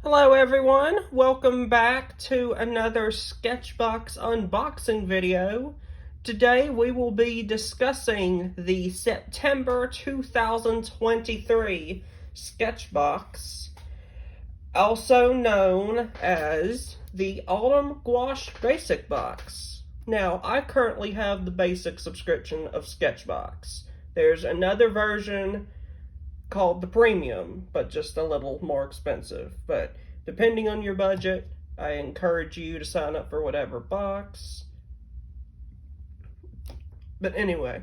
Hello everyone, welcome back to another SketchBox unboxing video. Today we will be discussing the September 2023 SketchBox, also known as the Autumn Gouache Basic Box. Now, I currently have the basic subscription of SketchBox. There's another version called the premium, but just a little more expensive. But depending on your budget, I encourage you to sign up for whatever box. But anyway,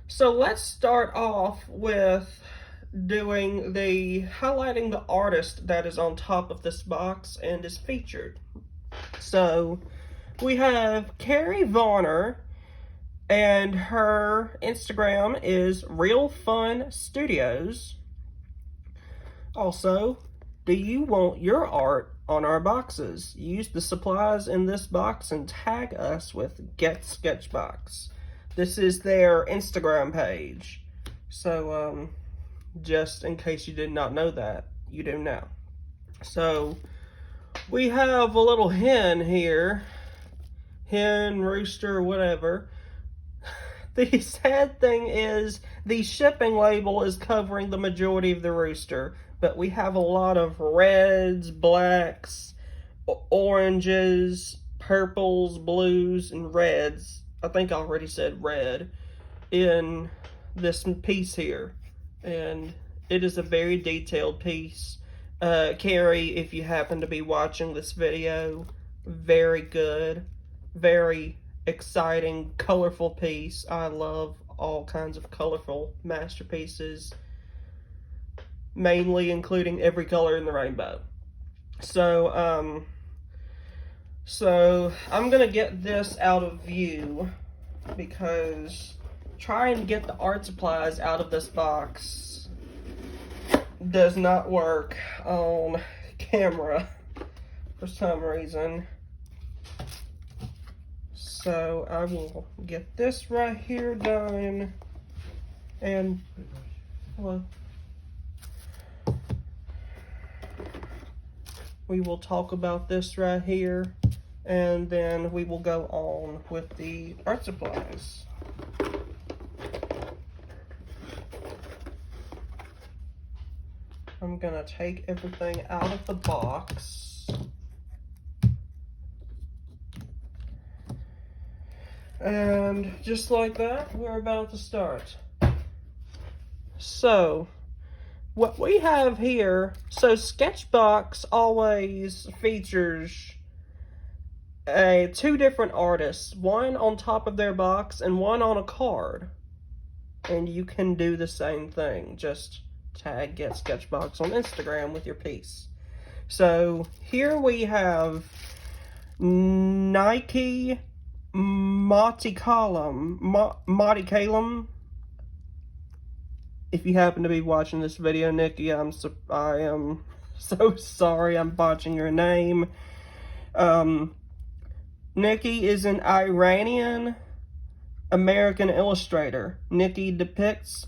so let's start off with highlighting the artist that is on top of this box and is featured. So we have Carrie Varner, and her Instagram is Real Fun Studios. Also, do you want your art on our boxes? Use the supplies in this box and tag us with Get SketchBox. This is their Instagram page. So, just in case you did not know that, you do now. So, we have a little hen here. Hen, rooster, whatever. The sad thing is the shipping label is covering the majority of the rooster, but we have a lot of reds, blacks, oranges, purples, blues, and reds. I think I already said red in this piece here, and it is a very detailed piece. Carrie, if you happen to be watching this video, very good, very exciting, colorful piece. I love all kinds of colorful masterpieces, mainly including every color in the rainbow. So I'm gonna get this out of view because trying to get the art supplies out of this box does not work on camera for some reason. So I will get this right here done, and we will talk about this right here, and then we will go on with the art supplies. I'm gonna take everything out of the box. And just like that, we're about to start. So, what we have here, so SketchBox always features two different artists, one on top of their box and one on a card. And you can do the same thing, just tag Get SketchBox on Instagram with your piece. So, here we have Nike Monte Calum. If you happen to be watching this video, Nikki, I am so sorry I'm botching your name. Nikki is an Iranian American illustrator. Nikki depicts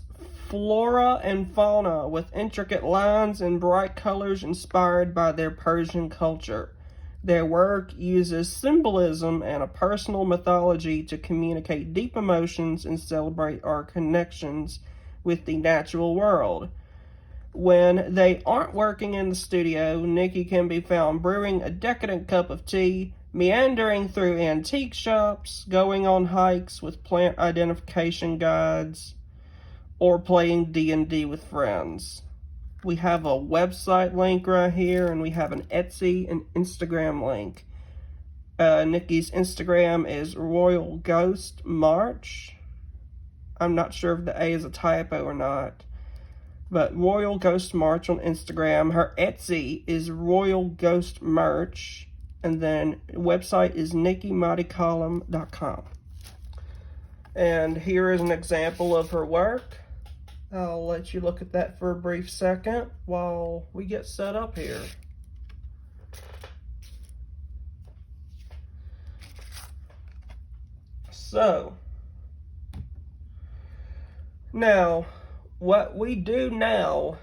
flora and fauna with intricate lines and bright colors inspired by their Persian culture. Their work uses symbolism and a personal mythology to communicate deep emotions and celebrate our connections with the natural world. When they aren't working in the studio, Nikki can be found brewing a decadent cup of tea, meandering through antique shops, going on hikes with plant identification guides, or playing D&D with friends. We have a website link right here, and we have an Etsy and Instagram link. Nikki's Instagram is Royal Ghost March. I'm not sure if the A is a typo or not, but Royal Ghost March on Instagram. Her Etsy is Royal Ghost Merch, and then the website is NikkiMonteCalum.com. And here is an example of her work. I'll let you look at that for a brief second while we get set up here. So, now, what we do now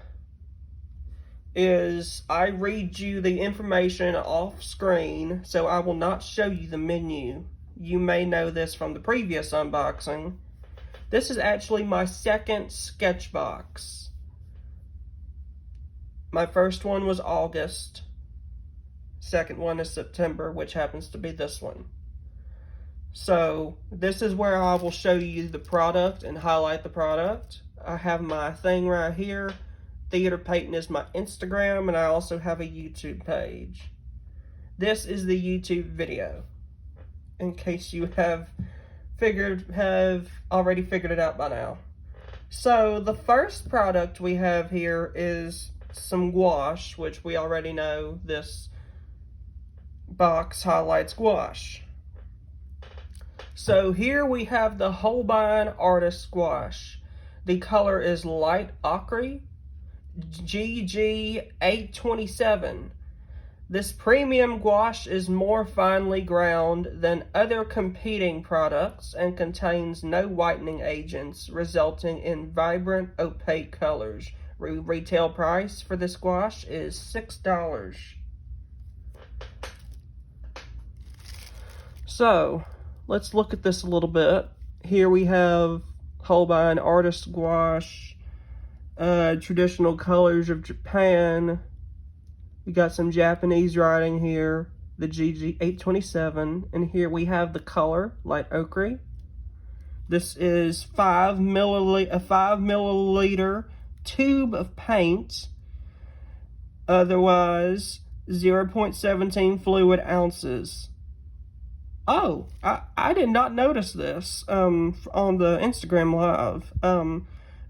is I read you the information off screen, so I will not show you the menu. You may know this from the previous unboxing. This is actually my second SketchBox. My first one was August. Second one is September, which happens to be this one. So this is where I will show you the product and highlight the product. I have my thing right here. Theater Painting is my Instagram, and I also have a YouTube page. This is the YouTube video, in case you have already figured it out by now. So the first product we have here is some gouache, which we already know this box highlights gouache. So here we have the Holbein Artist Gouache. The color is light ochre, GG827. This premium gouache is more finely ground than other competing products and contains no whitening agents, resulting in vibrant, opaque colors. Retail price for this gouache is $6. So, let's look at this a little bit. Here we have Holbein Artist Gouache, traditional colors of Japan. We got some Japanese writing here, the GG827, and here we have the color, light ochre. This is a 5 milliliter tube of paint, otherwise 0.17 fluid ounces. Oh, I did not notice this on the Instagram Live.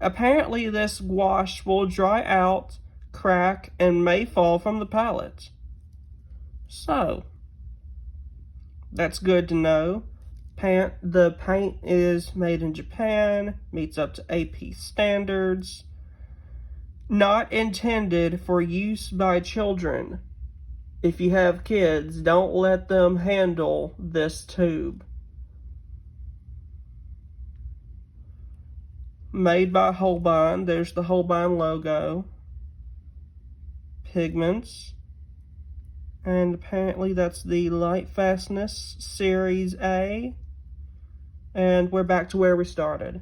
Apparently this gouache will dry out, crack, and may fall from the palette. So, that's good to know. The paint is made in Japan, meets up to AP standards. Not intended for use by children. If you have kids, don't let them handle this tube. Made by Holbein. There's the Holbein logo. Pigments. And apparently that's the Light Fastness Series A. And we're back to where we started.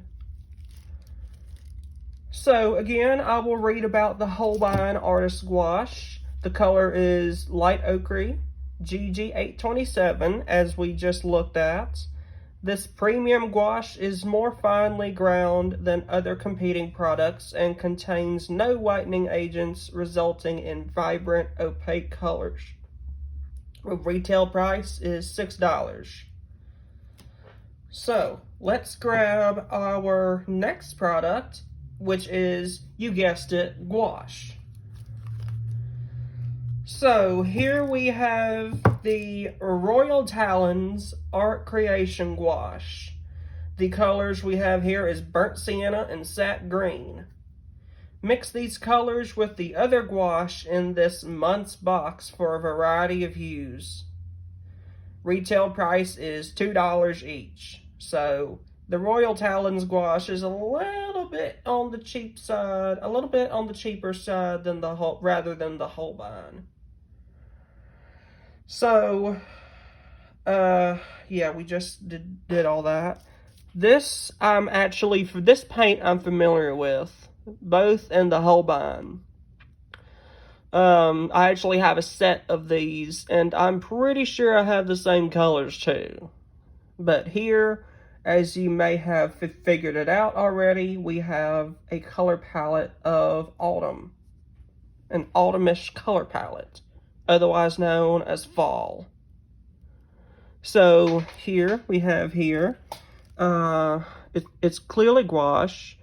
So again, I will read about the Holbein Artist Gouache. The color is light ochre, GG827, as we just looked at. This premium gouache is more finely ground than other competing products and contains no whitening agents, resulting in vibrant, opaque colors. Retail price is $6. So, let's grab our next product, which is, you guessed it, gouache. So, here we have the Royal Talons Art Creation Gouache. The colors we have here is burnt sienna and sap green. Mix these colors with the other gouache in this month's box for a variety of hues. Retail price is $2 each. So, the Royal Talons Gouache is a little bit on the cheap side, a little bit on the cheaper side than rather than the Holbein. So, yeah, we just did all that. This, for this paint I'm familiar with, both in the Holbein. I actually have a set of these, and I'm pretty sure I have the same colors too. But here, as you may have figured it out already, we have a color palette of autumn. An autumnish color palette, otherwise known as fall. So here we have it's clearly gouache.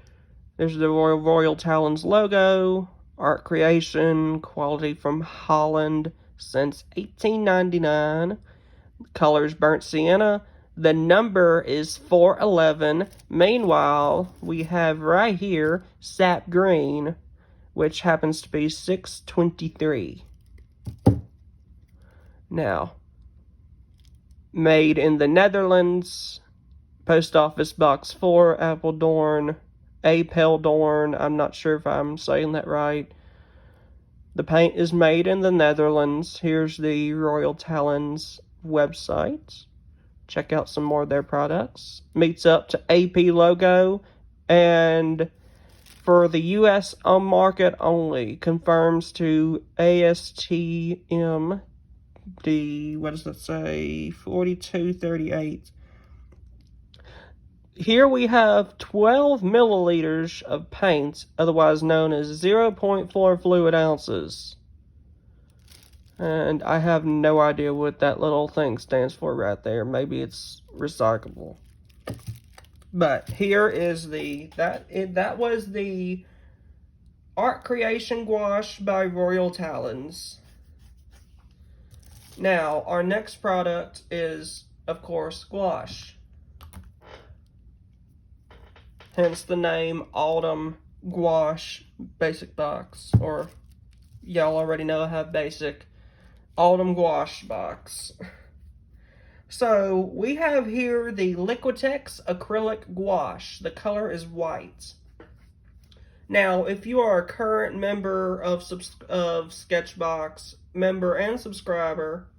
There's the Royal Talons logo, art creation, quality from Holland since 1899. Colors burnt sienna. The number is 411. Meanwhile, we have right here sap green, which happens to be 623. Now, made in the Netherlands, Post Office Box 4, Apeldoorn, I'm not sure if I'm saying that right. The paint is made in the Netherlands. Here's the Royal Talons website. Check out some more of their products. Meets up to AP logo, and for the US market only, confirms to ASTM what does that say? 4238. Here we have 12 milliliters of paint, otherwise known as 0.4 fluid ounces. And I have no idea what that little thing stands for right there. Maybe it's recyclable. But here is that was the Art Creation Gouache by Royal Talons. Now, our next product is, of course, Gouache. Hence the name Autumn Gouache Basic Box. Or, y'all already know I have Basic. Autumn Gouache Box. So, we have here the Liquitex Acrylic Gouache. The color is white. Now, if you are a current member of SketchBox, member and subscriber,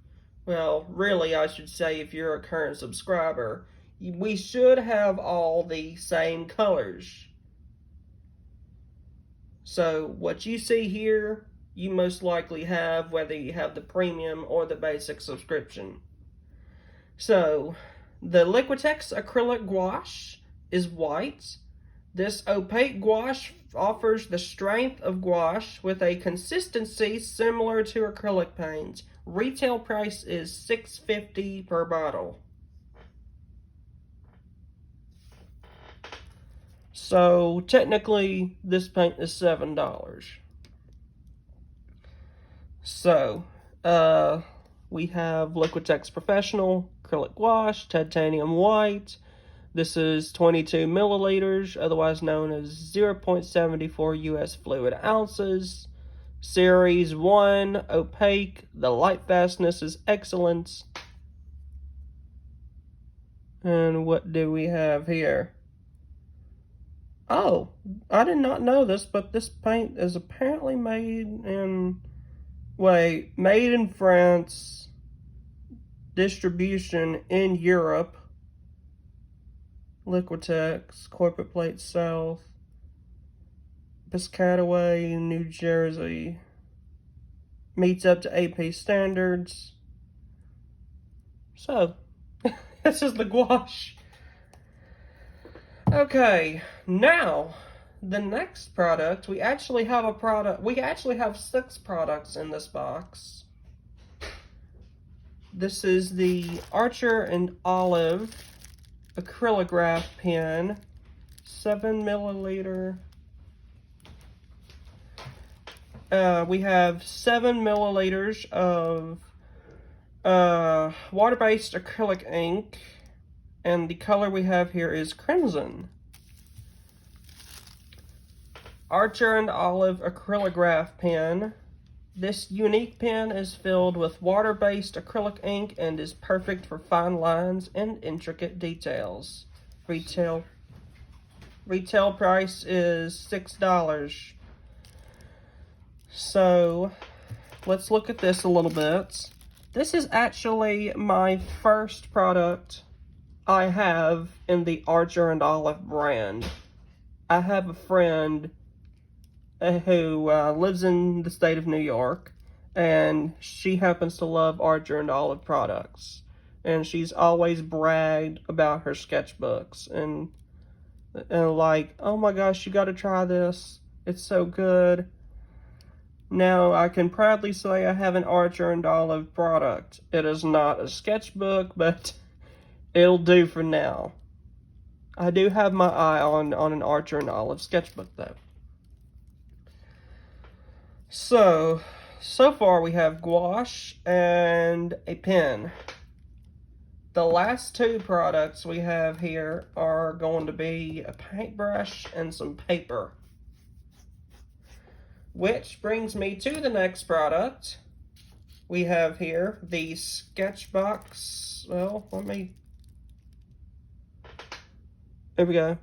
well, really I should say if you're a current subscriber, we should have all the same colors. So, what you see here, you most likely have, whether you have the premium or the basic subscription. So, the Liquitex Acrylic Gouache is white. This opaque gouache offers the strength of gouache with a consistency similar to acrylic paint. Retail price is $6.50 per bottle. So, technically, this paint is $7. So, we have Liquitex Professional Acrylic Gouache, Titanium White. This is 22 milliliters, otherwise known as 0.74 US fluid ounces. Series 1, opaque. The light fastness is excellent. And what do we have here? Oh, I did not know this, but this paint is apparently made in France, distribution in Europe. Liquitex, Corporate Plate South, Piscataway, New Jersey. Meets up to AP standards. So, this is the gouache. Okay, now, the next product, we actually have 6 products in this box. This is the Archer and Olive acrylograph pen, 7 milliliter. We have 7 milliliters of water-based acrylic ink, and the color we have here is crimson. Archer and Olive acrylograph pen. This unique pen is filled with water-based acrylic ink and is perfect for fine lines and intricate details. Retail price is $6. So, let's look at this a little bit. This is actually my first product I have in the Archer and Olive brand. I have a friend who lives in the state of New York, and she happens to love Archer and Olive products, and she's always bragged about her sketchbooks, and like, oh my gosh, you gotta try this, it's so good. Now, I can proudly say I have an Archer and Olive product. It is not a sketchbook, but it'll do for now. I do have my eye on an Archer and Olive sketchbook, though. So far we have gouache and a pen. The last 2 products we have here are going to be a paintbrush and some paper. Which brings me to the next product. We have here the SketchBox, there we go.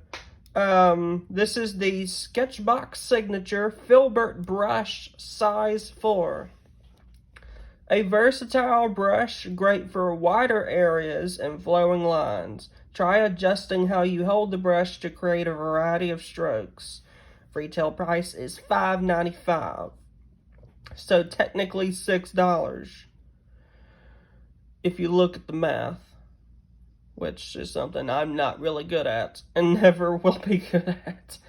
This is the SketchBox Signature Filbert Brush Size 4. A versatile brush, great for wider areas and flowing lines. Try adjusting how you hold the brush to create a variety of strokes. Retail price is $5.95. So technically $6 if you look at the math, which is something I'm not really good at and never will be good at.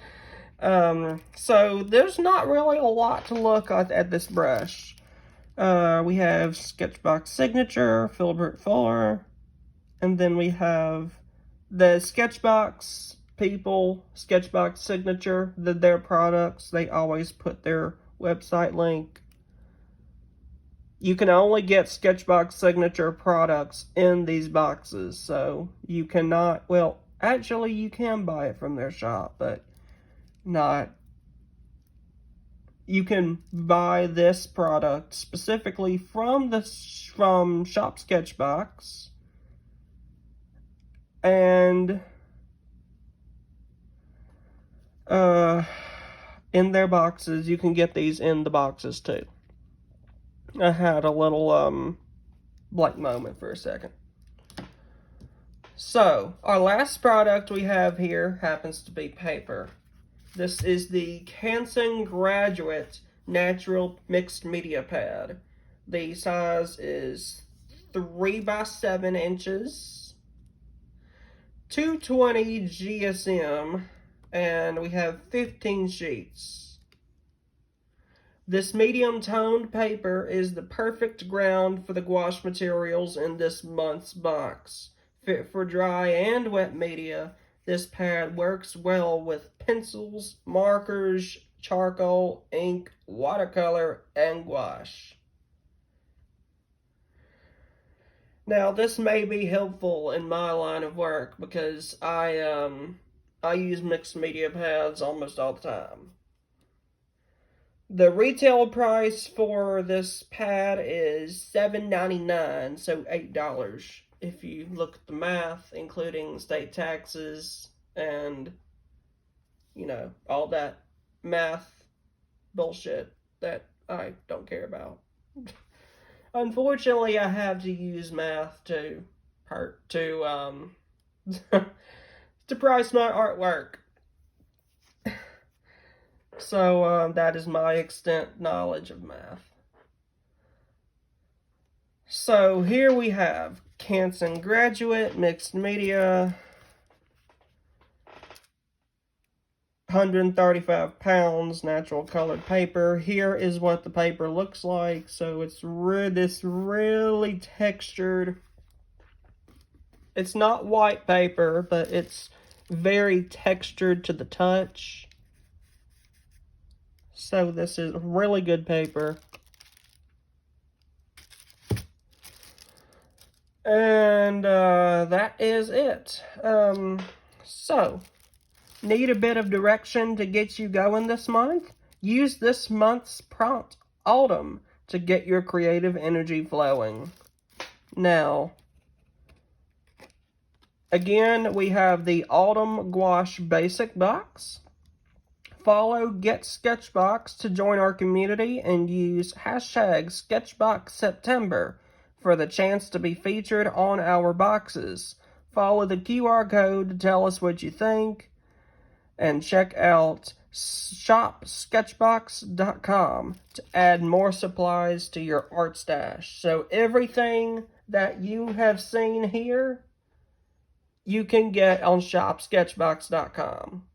So there's not really a lot to look at this brush. We have SketchBox Signature, Filbert Fuller, and then we have the SketchBox people, SketchBox Signature, their products. They always put their website link. You can only get SketchBox Signature products in these boxes, so you cannot, well, actually you can buy it from their shop, but not. You can buy this product specifically from Shop Sketchbox, and in their boxes. You can get these in the boxes too. I had a little blank moment for a second. So, our last product we have here happens to be paper. This is the Canson Graduate Natural Mixed Media Pad. The size is 3 by 7 inches, 220 GSM, and we have 15 sheets. This medium-toned paper is the perfect ground for the gouache materials in this month's box. Fit for dry and wet media, this pad works well with pencils, markers, charcoal, ink, watercolor, and gouache. Now, this may be helpful in my line of work because I use mixed media pads almost all the time. The retail price for this pad is $7.99, so $8 if you look at the math, including state taxes and, you know, all that math bullshit that I don't care about. Unfortunately, I have to use math to to price my artwork. So that is my extent knowledge of math. So here we have Canson Graduate Mixed Media, 135 pounds, natural colored paper. Here is what the paper looks like. So it's this really textured. It's not white paper, but it's very textured to the touch. So this is really good paper. And that is it. So, need a bit of direction to get you going this month? Use this month's prompt, Autumn, to get your creative energy flowing. Now, again, we have the Autumn Gouache Basic Box. Follow Get Sketchbox to join our community and use hashtag SketchboxSeptember for the chance to be featured on our boxes. Follow the QR code to tell us what you think, and check out shopsketchbox.com to add more supplies to your art stash. So everything that you have seen here, you can get on shopsketchbox.com.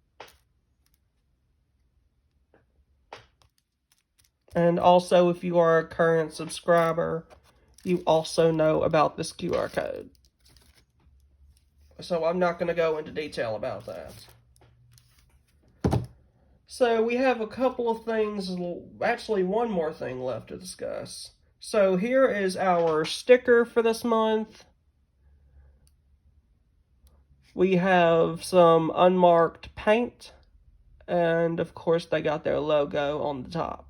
And also, if you are a current subscriber, you also know about this QR code. So I'm not going to go into detail about that. So we have a couple of things, actually one more thing left to discuss. So here is our sticker for this month. We have some unmarked paint, and of course they got their logo on the top.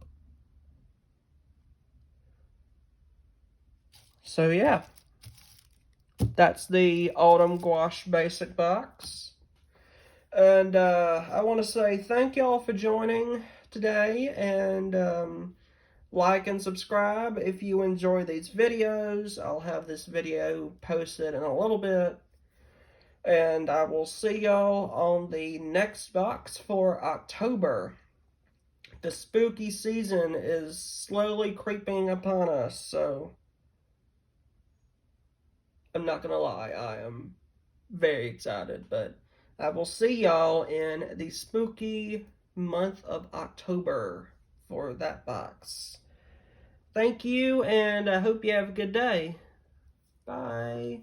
So yeah, that's the Autumn Gouache Basic Box. And I want to say thank y'all for joining today, and like and subscribe if you enjoy these videos. I'll have this video posted in a little bit, and I will see y'all on the next box for October. The spooky season is slowly creeping upon us, so I'm not gonna lie, I am very excited, but I will see y'all in the spooky month of October for that box. Thank you, and I hope you have a good day. Bye.